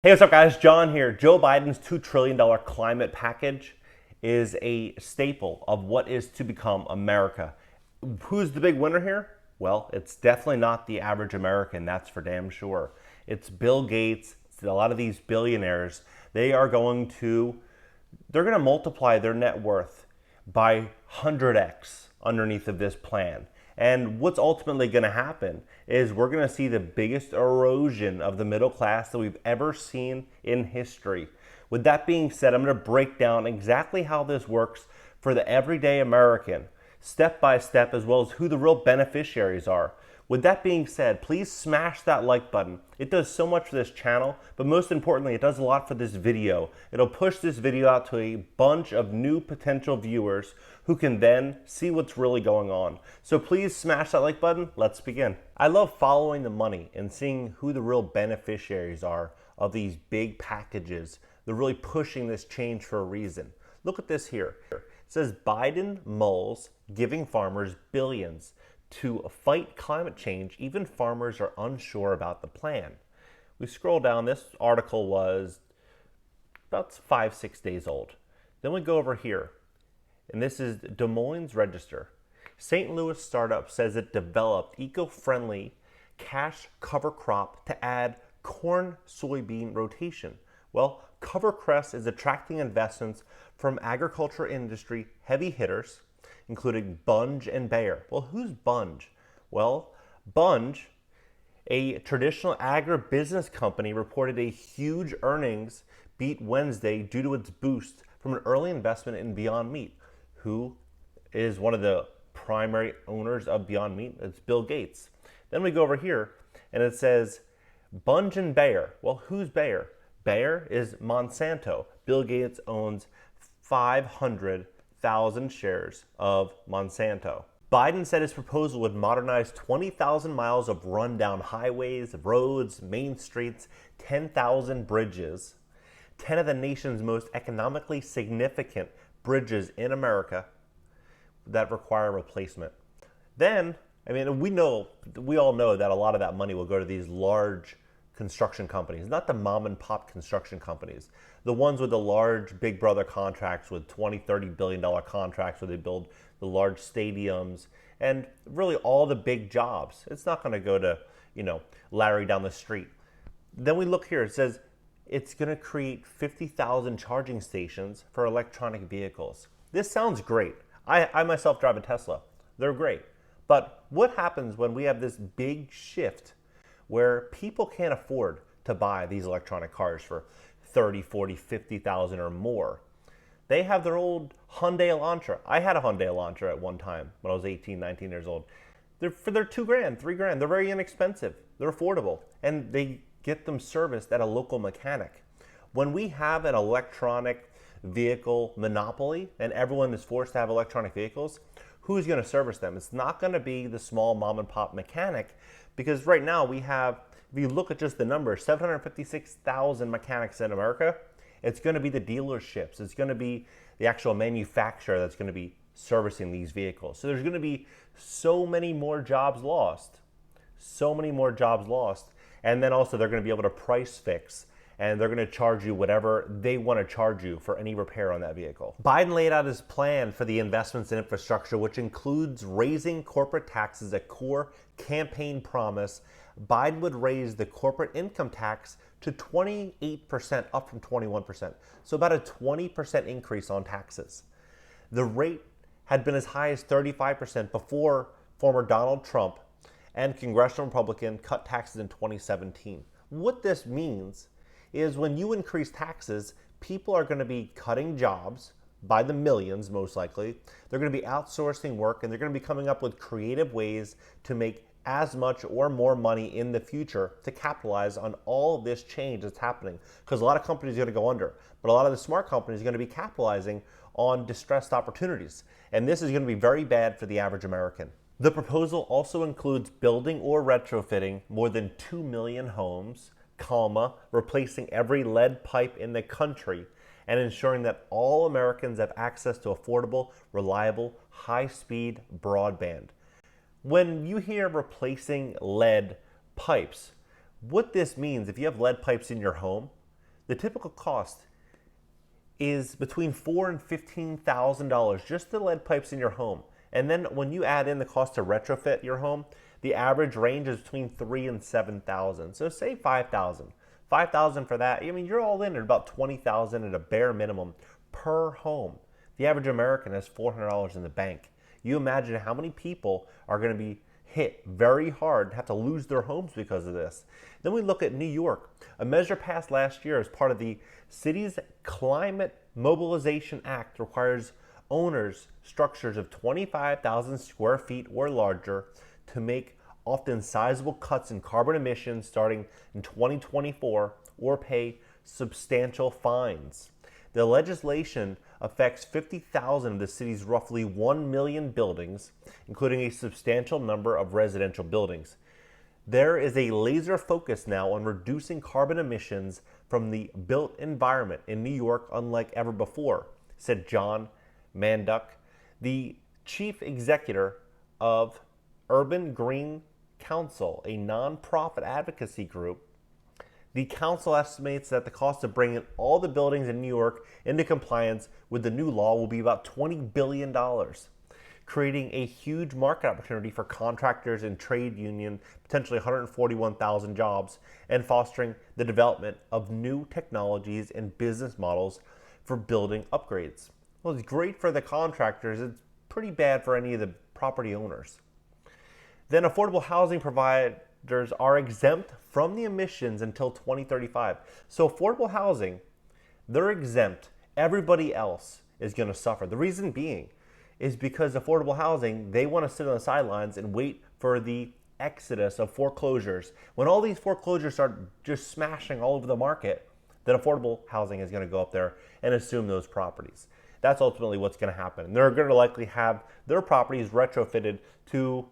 Hey, what's up guys? John here. Joe Biden's $2 trillion climate package is a staple of what is to become America. Who's the big winner here? Well, it's definitely not the average American, that's for damn sure. It's Bill Gates, it's a lot of these billionaires. They're going to multiply their net worth by 100x underneath of this plan. And what's ultimately going to happen is we're going to see the biggest erosion of the middle class that we've ever seen in history. With that being said, I'm going to break down exactly how this works for the everyday American, step by step, as well as who the real beneficiaries are. With that being said, please smash that like button. It does so much for this channel, but most importantly, it does a lot for this video. It'll push this video out to a bunch of new potential viewers who can then see what's really going on. So please smash that like button. Let's begin. I love following the money and seeing who the real beneficiaries are of these big packages. They're really pushing this change for a reason. Look at this here. It says Biden mulls giving farmers billions to fight climate change. Even farmers are unsure about the plan. We scroll down, this article was about 5-6 days old. Then we go over here, and this is Des Moines Register. St. Louis startup says it developed eco-friendly cash cover crop to add corn-soybean rotation. Well, cover cress is attracting investments from agriculture industry heavy hitters, including Bunge and Bayer. Well, who's Bunge? Well, Bunge, a traditional agribusiness company, reported a huge earnings beat Wednesday due to its boost from an early investment in Beyond Meat. Who is one of the primary owners of Beyond Meat? It's Bill Gates. Then we go over here, and it says Bunge and Bayer. Well, who's Bayer? Bayer is Monsanto. Bill Gates owns 500,000 shares of Monsanto. Biden said his proposal would modernize 20,000 miles of rundown highways, roads, main streets, 10,000 bridges, 10 of the nation's most economically significant bridges in America that require replacement. Then, we all know that a lot of that money will go to these large construction companies, not the mom and pop construction companies, the ones with the large big brother contracts with $20-30 billion contracts where they build the large stadiums and really all the big jobs. It's not going to go to, Larry down the street. Then we look here, it says it's going to create 50,000 charging stations for electronic vehicles. This sounds great. I myself drive a Tesla. They're great. But what happens when we have this big shift where people can't afford to buy these electronic cars for 30, 40, 50,000 or more? They have their old Hyundai Elantra. I had a Hyundai Elantra at one time when I was 18, 19 years old. They're $2,000, $3,000. They're very inexpensive. They're affordable. And they get them serviced at a local mechanic. When we have an electronic vehicle monopoly and everyone is forced to have electronic vehicles, who's going to service them? It's not going to be the small mom and pop mechanic, because right now we have, if you look at just the numbers, 756,000 mechanics in America. It's going to be the dealerships. It's going to be the actual manufacturer that's going to be servicing these vehicles. So there's going to be so many more jobs lost. So many more jobs lost. And then also they're going to be able to price fix, and they're going to charge you whatever they want to charge you for any repair on that vehicle. Biden laid out his plan for the investments in infrastructure, which includes raising corporate taxes, a core campaign promise. Biden would raise the corporate income tax to 28%, up from 21%. So about a 20% increase on taxes. The rate had been as high as 35% before former Donald Trump and congressional Republican cut taxes in 2017. What this means is when you increase taxes, people are going to be cutting jobs by the millions, most likely. They're going to be outsourcing work, and they're going to be coming up with creative ways to make as much or more money in the future to capitalize on all of this change that's happening. Because a lot of companies are going to go under, but a lot of the smart companies are going to be capitalizing on distressed opportunities. And this is going to be very bad for the average American. The proposal also includes building or retrofitting more than 2 million homes, replacing every lead pipe in the country, and ensuring that all Americans have access to affordable, reliable, high-speed broadband. When you hear replacing lead pipes, what this means, if you have lead pipes in your home, The typical cost is between $4,000 and $15,000 just the lead pipes in your home. And then when you add in the cost to retrofit your home, the average range is between $3,000 and $7,000. So say $5,000. $5,000 for that. I mean, you're all in at about $20,000 at a bare minimum per home. The average American has $400 in the bank. You imagine how many people are going to be hit very hard, have to lose their homes because of this. Then we look at New York. A measure passed last year as part of the city's Climate Mobilization Act requires owners structures of 25,000 square feet or larger to make often sizable cuts in carbon emissions starting in 2024 or pay substantial fines. The legislation affects 50,000 of the city's roughly 1 million buildings, including a substantial number of residential buildings. There is a laser focus now on reducing carbon emissions from the built environment in New York unlike ever before, said John Manduck, the chief executive of Urban Green Council, a nonprofit advocacy group. The council estimates that the cost of bringing all the buildings in New York into compliance with the new law will be about $20 billion, creating a huge market opportunity for contractors and trade union, potentially 141,000 jobs, and fostering the development of new technologies and business models for building upgrades. Well, it's great for the contractors. It's pretty bad for any of the property owners. Then affordable housing providers are exempt from the emissions until 2035. So affordable housing, they're exempt. Everybody else is going to suffer. The reason being is because affordable housing, they want to sit on the sidelines and wait for the exodus of foreclosures. When all these foreclosures start just smashing all over the market, then affordable housing is going to go up there and assume those properties. That's ultimately what's going to happen. And they're going to likely have their properties retrofitted to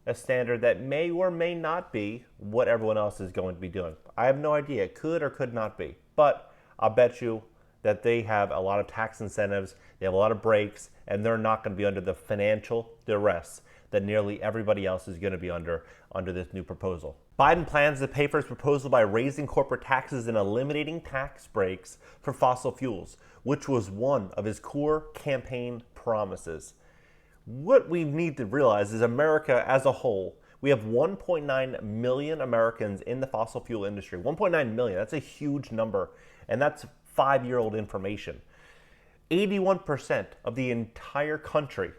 a standard that may or may not be what everyone else is going to be doing. I have no idea. It could or could not be. But I'll bet you that they have a lot of tax incentives, they have a lot of breaks, and they're not going to be under the financial duress that nearly everybody else is going to be under this new proposal. Biden plans to pay for his proposal by raising corporate taxes and eliminating tax breaks for fossil fuels, which was one of his core campaign promises. What we need to realize is America as a whole, we have 1.9 million Americans in the fossil fuel industry. 1.9 million, that's a huge number, and that's 5-year-old information. 81% of the entire country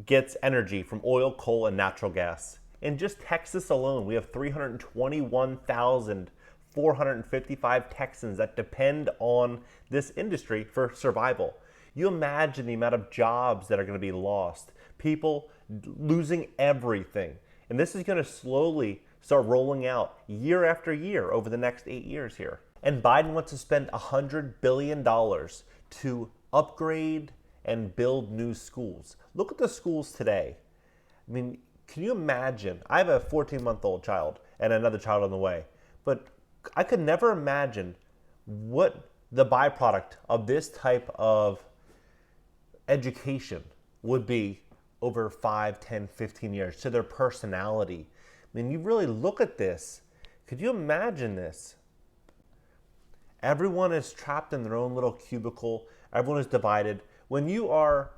gets energy from oil, coal, and natural gas. In just Texas alone, we have 321,455 Texans that depend on this industry for survival. You imagine the amount of jobs that are going to be lost, people losing everything. And this is going to slowly start rolling out year after year over the next 8 years here. And Biden wants to spend $100 billion to upgrade and build new schools. Look at the schools today. I mean, can you imagine? I have a 14-month-old child and another child on the way, but I could never imagine what the byproduct of this type of education would be over 5, 10, 15 years to their personality. I mean, you really look at this. Could you imagine this? Everyone is trapped in their own little cubicle. Everyone is divided. When you are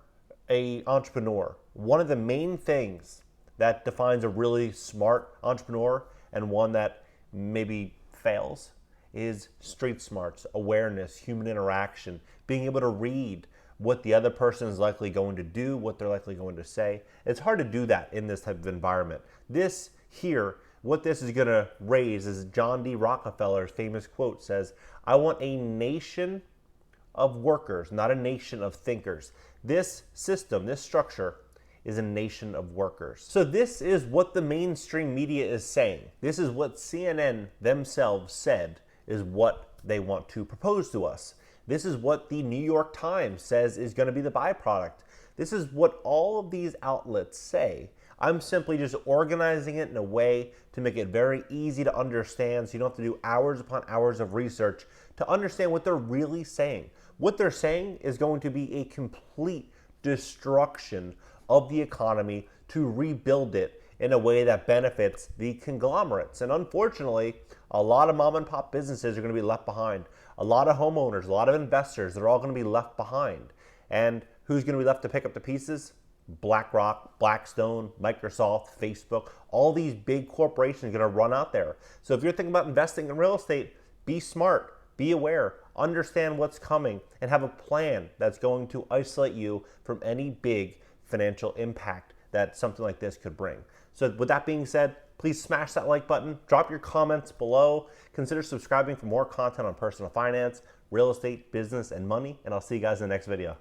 an entrepreneur, one of the main things that defines a really smart entrepreneur and one that maybe fails is street smarts, awareness, human interaction, being able to read what the other person is likely going to do, what they're likely going to say. It's hard to do that in this type of environment. This here, what this is going to raise is John D. Rockefeller's famous quote says, "I want a nation of workers, not a nation of thinkers." This system, this structure, is a nation of workers. So this is what the mainstream media is saying. This is what CNN themselves said is what they want to propose to us. This is what the New York Times says is going to be the byproduct. This is what all of these outlets say. I'm simply just organizing it in a way to make it very easy to understand so you don't have to do hours upon hours of research to understand what they're really saying. What they're saying is going to be a complete destruction of the economy to rebuild it in a way that benefits the conglomerates. And unfortunately, a lot of mom and pop businesses are going to be left behind. A lot of homeowners, a lot of investors, they're all going to be left behind. And who's going to be left to pick up the pieces? BlackRock, Blackstone, Microsoft, Facebook, all these big corporations are going to run out there. So if you're thinking about investing in real estate, be smart, be aware, understand what's coming, and have a plan that's going to isolate you from any big financial impact that something like this could bring. So with that being said, please smash that like button, drop your comments below, consider subscribing for more content on personal finance, real estate, business, and money, and I'll see you guys in the next video.